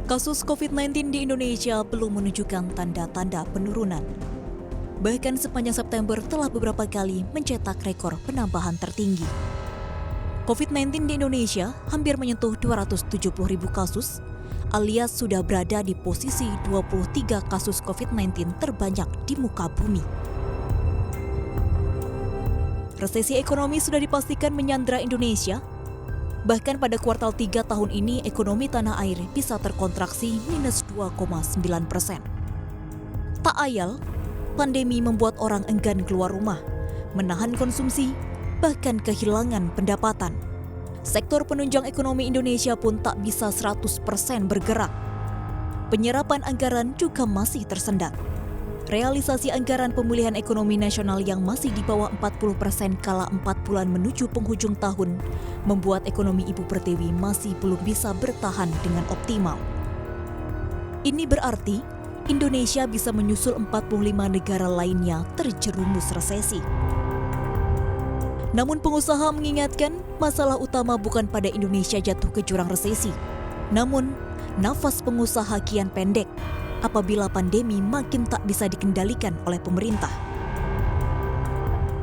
Kasus COVID-19 di Indonesia belum menunjukkan tanda-tanda penurunan. Bahkan sepanjang September telah beberapa kali mencetak rekor penambahan tertinggi. COVID-19 di Indonesia hampir menyentuh 270.000 kasus, alias sudah berada di posisi 23 kasus COVID-19 terbanyak di muka bumi. Resesi ekonomi sudah dipastikan menyandra Indonesia. Bahkan pada kuartal 3 tahun ini, ekonomi tanah air bisa terkontraksi minus 2,9%. Tak ayal, pandemi membuat orang enggan keluar rumah, menahan konsumsi, bahkan kehilangan pendapatan. Sektor penunjang ekonomi Indonesia pun tak bisa 100% bergerak. Penyerapan anggaran juga masih tersendat. Realisasi anggaran pemulihan ekonomi nasional yang masih di bawah 40% kala 4 bulan menuju penghujung tahun membuat ekonomi Ibu Pertiwi masih belum bisa bertahan dengan optimal. Ini berarti Indonesia bisa menyusul 45 negara lainnya terjerumus resesi. Namun pengusaha mengingatkan masalah utama bukan pada Indonesia jatuh ke jurang resesi. Namun, nafas pengusaha kian pendek apabila pandemi makin tak bisa dikendalikan oleh pemerintah.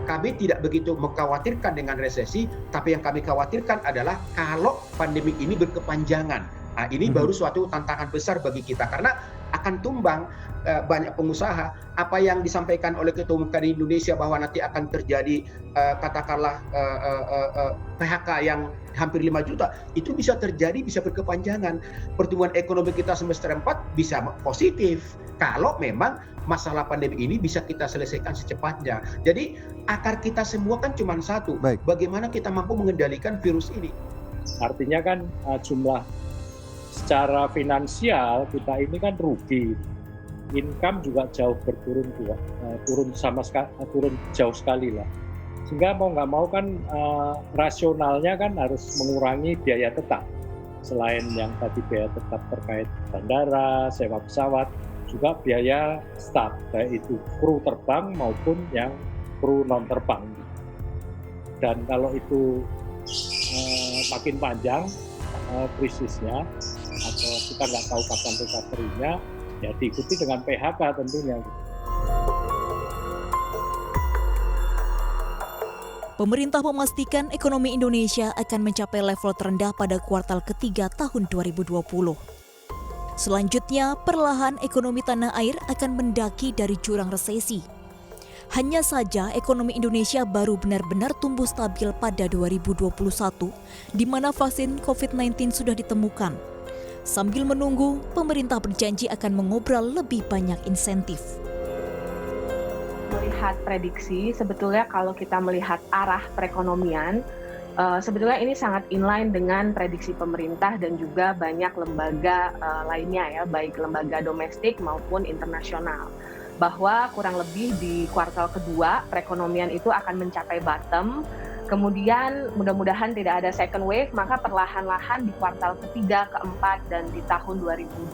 Kami tidak begitu mengkhawatirkan dengan resesi, tapi yang kami khawatirkan adalah kalau pandemi ini berkepanjangan. Nah, ini baru suatu tantangan besar bagi kita karena akan tumbang banyak pengusaha. Apa yang disampaikan oleh Ketua Umum KADI Indonesia bahwa nanti akan terjadi katakanlah PHK yang hampir 5 juta, itu bisa terjadi, bisa berkepanjangan. Pertumbuhan ekonomi kita semester 4 bisa positif kalau memang masalah pandemi ini bisa kita selesaikan secepatnya. Jadi akar kita semua kan cuma satu, bagaimana kita mampu mengendalikan virus ini. Artinya kan jumlah secara finansial kita ini kan rugi, income juga jauh berturun juga, turun jauh sekali lah. Sehingga mau nggak mau kan rasionalnya kan harus mengurangi biaya tetap. Selain yang tadi biaya tetap terkait bandara, sewa pesawat, juga biaya staf, baik itu kru terbang maupun yang kru non terbang. Dan kalau itu makin panjang krisisnya, atau kita nggak tahu kapan recovery-nya, ya diikuti dengan PHK tentunya. Pemerintah memastikan ekonomi Indonesia akan mencapai level terendah pada kuartal ketiga tahun 2020. Selanjutnya, perlahan ekonomi tanah air akan mendaki dari jurang resesi. Hanya saja ekonomi Indonesia baru benar-benar tumbuh stabil pada 2021, di mana vaksin COVID-19 sudah ditemukan. Sambil menunggu, pemerintah berjanji akan mengobrol lebih banyak insentif. Melihat prediksi, sebetulnya kalau kita melihat arah perekonomian, sebetulnya ini sangat inline dengan prediksi pemerintah dan juga banyak lembaga lainnya ya, baik lembaga domestik maupun internasional. Bahwa kurang lebih di kuartal kedua perekonomian itu akan mencapai bottom, kemudian mudah-mudahan tidak ada second wave, maka perlahan-lahan di kuartal ketiga, keempat, dan di tahun 2021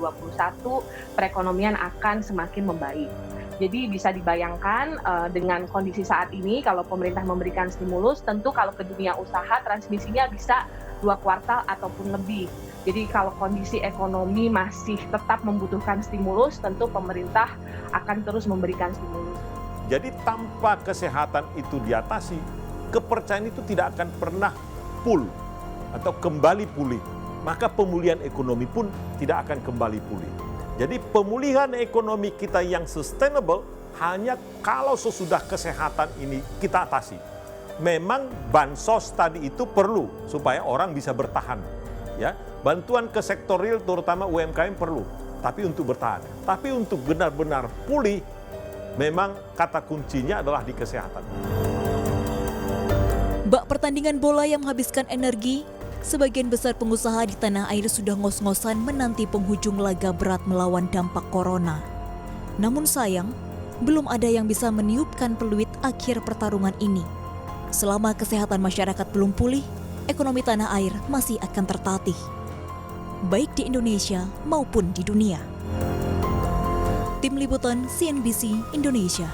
perekonomian akan semakin membaik. Jadi bisa dibayangkan dengan kondisi saat ini kalau pemerintah memberikan stimulus, tentu kalau ke dunia usaha transmisinya bisa 2 kuartal ataupun lebih. Jadi kalau kondisi ekonomi masih tetap membutuhkan stimulus, tentu pemerintah akan terus memberikan stimulus. Jadi tanpa kesehatan itu diatasi, kepercayaan itu tidak akan pernah full atau kembali pulih. Maka pemulihan ekonomi pun tidak akan kembali pulih. Jadi pemulihan ekonomi kita yang sustainable hanya kalau sesudah kesehatan ini kita atasi. Memang bansos tadi itu perlu supaya orang bisa bertahan. Ya, bantuan ke sektor real terutama UMKM perlu, tapi untuk bertahan. Tapi untuk benar-benar pulih, memang kata kuncinya adalah di kesehatan. Bak pertandingan bola yang menghabiskan energi, sebagian besar pengusaha di tanah air sudah ngos-ngosan menanti penghujung laga berat melawan dampak corona. Namun sayang, belum ada yang bisa meniupkan peluit akhir pertarungan ini. Selama kesehatan masyarakat belum pulih, ekonomi tanah air masih akan tertatih, baik di Indonesia maupun di dunia. Tim Liputan CNBC Indonesia.